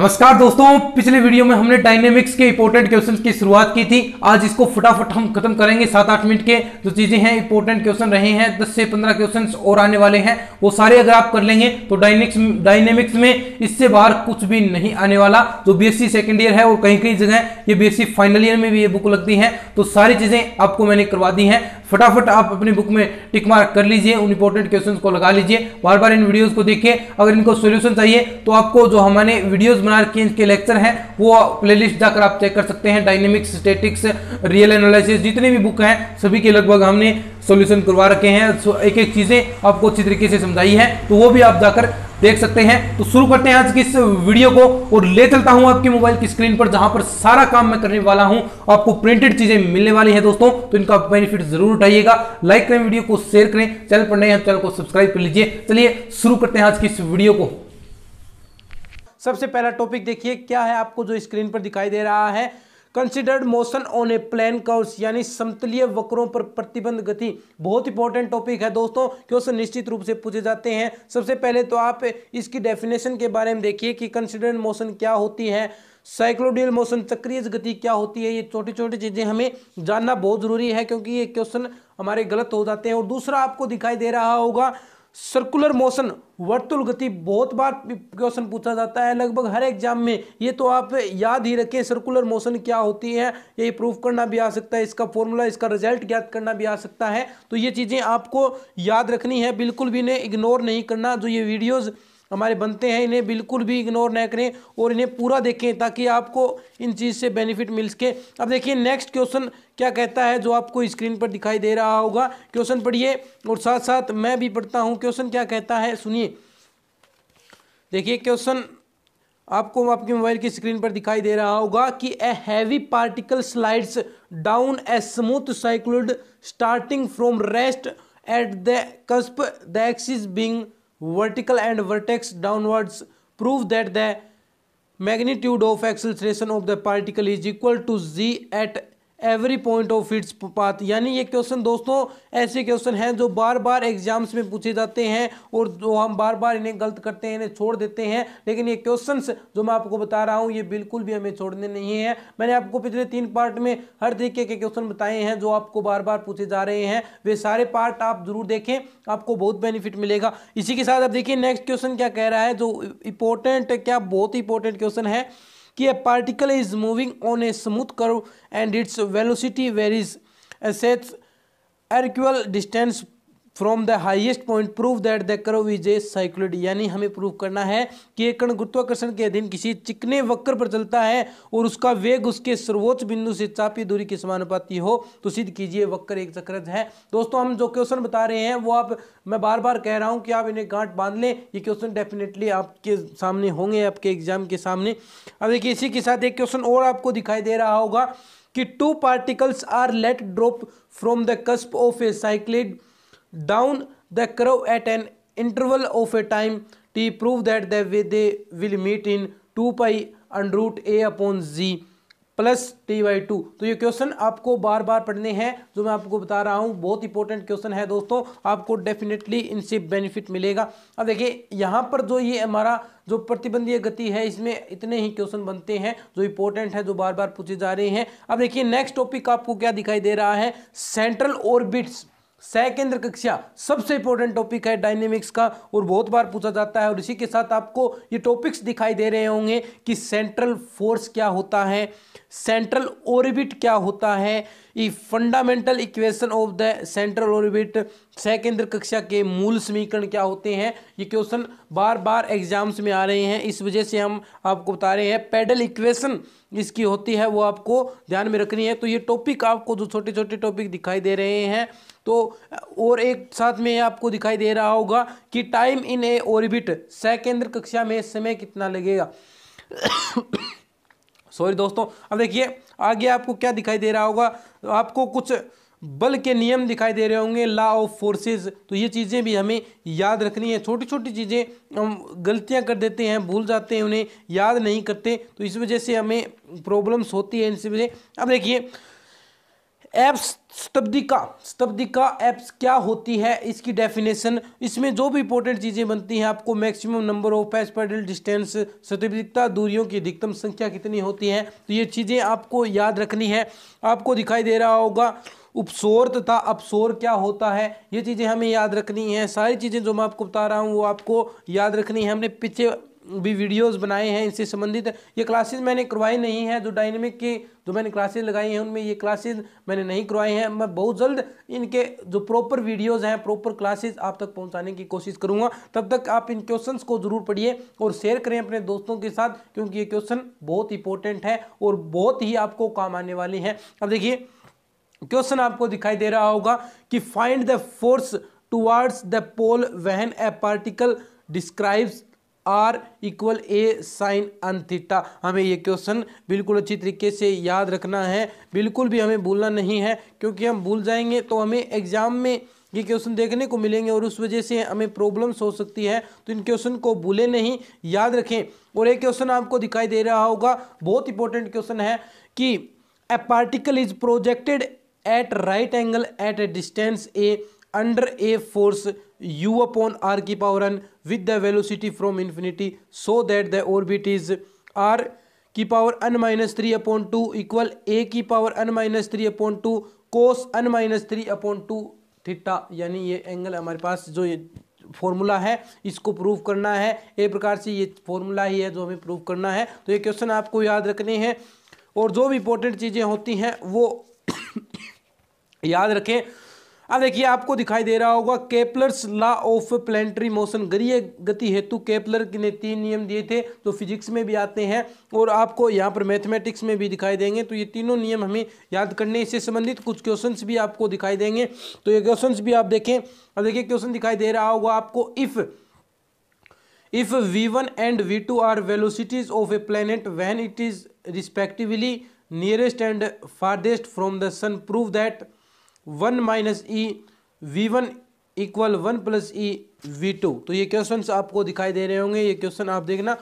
नमस्कार दोस्तों, पिछले वीडियो में हमने डायनेमिक्स के इंपॉर्टेंट क्वेश्चंस की शुरुआत की थी। आज इसको फटाफट हम खत्म करेंगे। 7-8 मिनट के जो चीजें हैं, इंपॉर्टेंट क्वेश्चन रहे हैं, 10 से 15 क्वेश्चंस और आने वाले हैं, वो सारे अगर आप कर लेंगे तो डायनेमिक्स में इससे बाहर कुछ भी नहीं आने वाला। जो बीएससी सेकंड ईयर है और कहीं कहीं जगह ये बीएससी फाइनल ईयर में भी ये बुक लगती है, तो सारी चीजें आपको मैंने करवा दी हैं। फटाफट आप अपनी बुक में टिक मार्क कर लीजिए, उन इंपॉर्टेंट क्वेश्चंस को लगा लीजिए, बार बार इन वीडियोस को देखिए। अगर इनको सॉल्यूशन चाहिए तो आपको जो हमारे वीडियोस बना रखे हैं, इनके लेक्चर हैं, वो प्लेलिस्ट जाकर आप चेक कर सकते हैं। डायनेमिक्स, स्टैटिक्स, रियल एनालिसिस, जितने भी बुक हैं सभी के लगभग हमने सॉल्यूशन करवा रखे हैं। एक एक चीजें आपको अच्छी तरीके से समझाई है, तो वो भी आप जाकर देख सकते हैं। तो शुरू करते हैं आज की इस वीडियो को और ले चलता हूं आपकी मोबाइल की स्क्रीन पर, जहां पर सारा काम मैं करने वाला हूं। आपको प्रिंटेड चीजें मिलने वाली हैं दोस्तों, तो इनका बेनिफिट जरूर उठाइएगा। लाइक करें, वीडियो को शेयर करें, चैनल पर नए हैं चैनल को सब्सक्राइब कर लीजिए। चलिए शुरू करते हैं आज की इस वीडियो को। सबसे पहला टॉपिक देखिए क्या है, आपको जो स्क्रीन पर दिखाई दे रहा है, considered motion on a plane curves, यानी समतलीय वक्रों पर प्रतिबंध गति। बहुत इंपॉर्टेंट टॉपिक है दोस्तों, क्वेश्चन निश्चित रूप से पूछे जाते हैं। सबसे पहले तो आप इसकी डेफिनेशन के बारे में देखिए कि कंसिडर्ड मोशन क्या होती है, साइक्लोडियल मोशन चक्रीय गति क्या होती है। ये छोटी छोटी चीजें हमें जानना बहुत जरूरी है, क्योंकि ये क्वेश्चन हमारे गलत हो जाते हैं। और दूसरा आपको दिखाई दे रहा होगा सर्कुलर मोशन, वर्तुल गति। बहुत बार क्वेश्चन पूछा जाता है लगभग हर एग्जाम में, ये तो आप याद ही रखें। सर्कुलर मोशन क्या होती है, ये प्रूफ करना भी आ सकता है, इसका फॉर्मूला, इसका रिजल्ट ज्ञात करना भी आ सकता है। तो ये चीजें आपको याद रखनी है, बिल्कुल भी इन्हें इग्नोर नहीं करना। जो ये वीडियोज हमारे बनते हैं, इन्हें बिल्कुल भी इग्नोर न करें और इन्हें पूरा देखें, ताकि आपको इन चीज़ से बेनिफिट मिल सके। अब देखिए नेक्स्ट क्वेश्चन क्या कहता है, जो आपको स्क्रीन पर दिखाई दे रहा होगा। क्वेश्चन पढ़िए और साथ साथ मैं भी पढ़ता हूं। क्वेश्चन क्या कहता है सुनिए। देखिए क्वेश्चन आपको आपकी मोबाइल की स्क्रीन पर दिखाई दे रहा होगा कि a heavy particle slides down a smooth cycloid starting from rest at the cusp, the axis being vertical and vertex downwards. Prove that the magnitude of acceleration of the particle is equal to z at every point of its path। यानी ये question दोस्तों ऐसे question हैं जो बार बार exams में पूछे जाते हैं और जो हम बार बार इन्हें गलत करते हैं, इन्हें छोड़ देते हैं। लेकिन ये क्वेश्चंस जो मैं आपको बता रहा हूँ, ये बिल्कुल भी हमें छोड़ने नहीं है। मैंने आपको पिछले 3 पार्ट में हर तरीके के क्वेश्चन बताए हैं जो आपको बार बार पूछे जा रहे हैं। वे सारे पार्ट आप जरूर देखें, आपको बहुत बेनिफिट मिलेगा। इसी के साथ आप देखिए नेक्स्ट क्वेश्चन क्या कह रहा है, जो इंपॉर्टेंट, क्या बहुत इंपॉर्टेंट क्वेश्चन है कि a particle is moving on a smooth curve and its velocity varies a set equal distance from the highest point. Prove that the curve is a cycloid। यानी हमें प्रूव करना है कि एक कण गुरुत्वाकर्षण के अधीन किसी चिकने वक्र पर चलता है और उसका वेग उसके सर्वोच्च बिंदु से चापी दूरी के समानुपाती हो, तो सिद्ध कीजिए वक्र एक चक्रज है। दोस्तों हम जो क्वेश्चन बता रहे हैं वो मैं बार बार कह रहा हूं कि आप इन्हें गांठ बांध लें। ये क्वेश्चन डेफिनेटली आपके सामने होंगे, आपके एग्जाम के सामने। अब देखिए इसी के साथ एक क्वेश्चन और आपको दिखाई दे रहा होगा कि 2 particles are let drop from the cusp of a cycloid down the curve at an interval of a time t। Prove that they will meet in 2 pi under root a upon z plus t/2। तो ये question आपको बार बार पढ़ने हैं, जो मैं आपको बता रहा हूँ। बहुत इंपॉर्टेंट क्वेश्चन है दोस्तों, आपको डेफिनेटली इनसे बेनिफिट मिलेगा। अब देखिए यहाँ पर जो ये हमारा जो प्रतिबंधीय गति है, इसमें इतने ही क्वेश्चन बनते हैं जो इंपॉर्टेंट है, जो बार बार पूछे जा रहे हैं। अब देखिए नेक्स्ट टॉपिक आपको क्या दिखाई दे रहा है, सेंट्रल ऑर्बिट्स, सह-केंद्र कक्षा। सबसे इंपॉर्टेंट टॉपिक है डायनेमिक्स का और बहुत बार पूछा जाता है। और इसी के साथ आपको ये टॉपिक्स दिखाई दे रहे होंगे कि सेंट्रल फोर्स क्या होता है, सेंट्रल ऑर्बिट क्या होता है, ये fundamental equation of the central orbit, सह-केंद्र कक्षा के मूल समीकरण क्या होते हैं। ये क्वेश्चन बार बार एग्जाम्स में आ रहे हैं, इस वजह से हम आपको बता रहे हैं। पेडल इक्वेशन इसकी होती है, वो आपको ध्यान में रखनी है। तो ये टॉपिक आपको जो छोटे छोटे टॉपिक दिखाई दे रहे हैं, तो और एक साथ में आपको दिखाई दे रहा होगा कि टाइम इन ए ऑर्बिट, सह-केंद्र कक्षा में समय कितना लगेगा। सॉरी दोस्तों। अब देखिए आगे आपको क्या दिखाई दे रहा होगा, आपको कुछ बल के नियम दिखाई दे रहे होंगे, लॉ ऑफ फोर्सेस। तो ये चीज़ें भी हमें याद रखनी है। छोटी छोटी चीज़ें हम गलतियां कर देते हैं, भूल जाते हैं, उन्हें याद नहीं करते, तो इस वजह से हमें प्रॉब्लम्स होती है इनसे वजह। अब देखिए एप्स स्तब्धिका एप्स क्या होती है, इसकी डेफिनेशन, इसमें जो भी इंपॉर्टेंट चीजें बनती हैं, आपको मैक्सिमम नंबर ऑफ एस्पेडियल डिस्टेंस, स्तब्धिकता दूरियों की अधिकतम संख्या कितनी होती है, तो ये चीजें आपको याद रखनी है। आपको दिखाई दे रहा होगा उपसौर तथा अपसौर क्या होता है, ये चीजें हमें याद रखनी है। सारी चीजें जो मैं आपको बता रहा हूँ वो आपको याद रखनी है। हमने पीछे भी वीडियोस बनाए हैं इनसे संबंधित। ये क्लासेस मैंने करवाई नहीं है, जो डायनेमिक की जो मैंने क्लासेस लगाई हैं उनमें ये क्लासेस मैंने नहीं करवाई हैं। मैं बहुत जल्द इनके जो प्रॉपर वीडियोस हैं, प्रॉपर क्लासेस आप तक पहुंचाने की कोशिश करूंगा। तब तक आप इन क्वेश्चंस को जरूर पढ़िए और शेयर करें अपने दोस्तों के साथ, क्योंकि ये क्वेश्चन बहुत इंपॉर्टेंट है और बहुत ही आपको काम आने वाले हैं। अब देखिए क्वेश्चन आपको दिखाई दे रहा होगा कि find the force towards the pole when a particle describes R equal A sine n theta. हमें ये क्वेश्चन बिल्कुल अच्छी तरीके से याद रखना है, बिल्कुल भी हमें भूलना नहीं है, क्योंकि हम भूल जाएंगे तो हमें एग्जाम में ये क्वेश्चन देखने को मिलेंगे और उस वजह से हमें प्रॉब्लम्स हो सकती है। तो इन क्वेश्चन को भूले नहीं, याद रखें। और एक क्वेश्चन आपको दिखाई दे रहा होगा, बहुत इंपॉर्टेंट क्वेश्चन है कि a particle is projected at right angle at a distance A under a force u upon r की power n with the velocity from infinity so that the orbit is r की power n minus 3 upon 2 equal a की power n minus 3 upon 2 cos n minus 3 upon 2 theta. यानी ये angle हमारे पास जो ये formula है इसको प्रूव करना है। एक प्रकार से ये फॉर्मूला ही है जो हमें प्रूव करना है। तो ये क्वेश्चन आपको याद रखने हैं और जो भी इंपॉर्टेंट चीज़ें होती हैं वो याद रखें। अब देखिए आपको दिखाई दे रहा होगा Kepler's law of planetary motion, गरीय गति हेतु केपलर ने 3 नियम दिए थे जो फिजिक्स में भी आते हैं और आपको यहाँ पर मैथमेटिक्स में भी दिखाई देंगे। तो ये तीनों नियम हमें याद करने, इससे संबंधित कुछ क्वेश्चंस भी आपको दिखाई देंगे। तो ये क्वेश्चंस भी आप देखें। अब देखिए क्वेश्चन दिखाई दे रहा होगा आपको, if v1 and v2 are velocities of a planet when it is respectively nearest and farthest from the sun, prove that 1 minus e v1 equal 1 plus e v2। तो ये क्वेश्चंस आपको दिखाई दे रहे होंगे, ये क्वेश्चन आप देखना।